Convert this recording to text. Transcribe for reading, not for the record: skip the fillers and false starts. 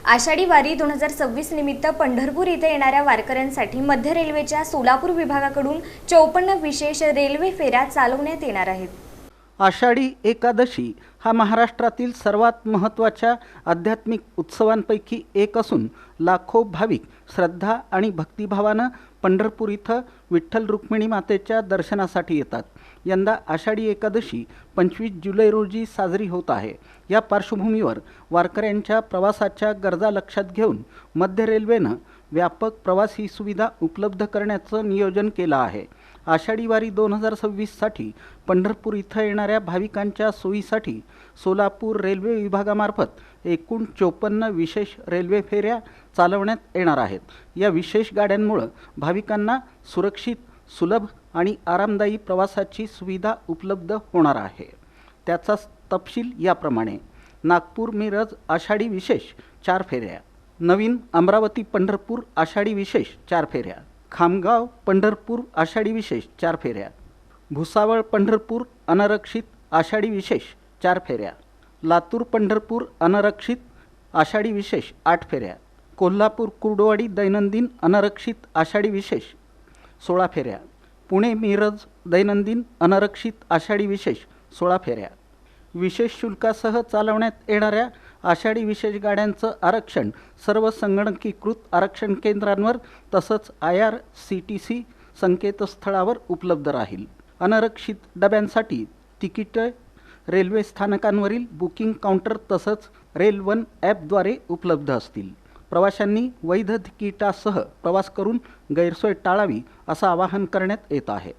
आषाढी वारी 2026 निमित्त पंढरपूर येथे येणाऱ्या वारकऱ्यांसाठी मध्य रेल्वेच्या सोलापूर विभागाकडून 54 विशेष रेल्वे फेऱ्या चालवण्यात येणार आहेत। आषाढी एकादशी हा महाराष्ट्रातील सर्वात महत्त्वाच्या आध्यात्मिक उत्सवांपैकी एक असून लाखो भाविक श्रद्धा आणि भक्तिभावानं पंढरपूर इथं विठ्ठल रुक्मिणी मातेच्या दर्शनासाठी येतात। यंदा आषाढी एकादशी 25 जुलै रोजी साजरी होत आहे। या पार्श्वभूमीवर वारकऱ्यांच्या प्रवासाच्या गरजा लक्षात घेऊन मध्य रेल्वेनं व्यापक प्रवासी सुविधा उपलब्ध करण्याचं नियोजन केलं आहे। आषाढी वारी 2026 साठी पंढरपूर इथं येणाऱ्या भाविकांच्या सोयीसाठी सोलापूर रेल्वे विभागामार्फत एकूण 54 विशेष रेल्वे फेऱ्या चालवण्यात येणार आहेत। या विशेष गाड्यांमुळे भाविकांना सुरक्षित, सुलभ आणि आरामदायी प्रवासाची सुविधा उपलब्ध होणार आहे। त्याचा तपशील याप्रमाणे: नागपूर मिरज आषाढी विशेष 4 फेऱ्या, नवीन अमरावती पंढरपूर आषाढी विशेष 4 फेऱ्या, खामगाव पंढरपूर आषाढी विशेष 4 फेऱ्या, भुसावळ पंढरपूर अनारक्षित आषाढी विशेष 4 फेऱ्या, लातूर पंढरपूर अनारक्षित आषाढी विशेष 8 फेऱ्या, कोल्हापूर कुर्डुवाडी दैनंदिन अनारक्षित आषाढी विशेष 16 फेऱ्या, पुणे मिरज दैनंदिन अनारक्षित आषाढी विशेष 16 फेऱ्या। विशेष शुल्कासह चालवण्यात येणाऱ्या आषाढी विशेष गाड्यांचं आरक्षण सर्व संगणकीकृत आरक्षण केंद्रांवर तसंच IRCTC संकेतस्थळावर उपलब्ध राहील। अनारक्षित डब्यांसाठी तिकीटे रेल्वे स्थानकांवरील बुकिंग काउंटर तसंच रेल वन ॲपद्वारे उपलब्ध असतील। प्रवाशांनी वैध तिकिटासह प्रवास करून गैरसोय टाळावी असं आवाहन करण्यात येत आहे।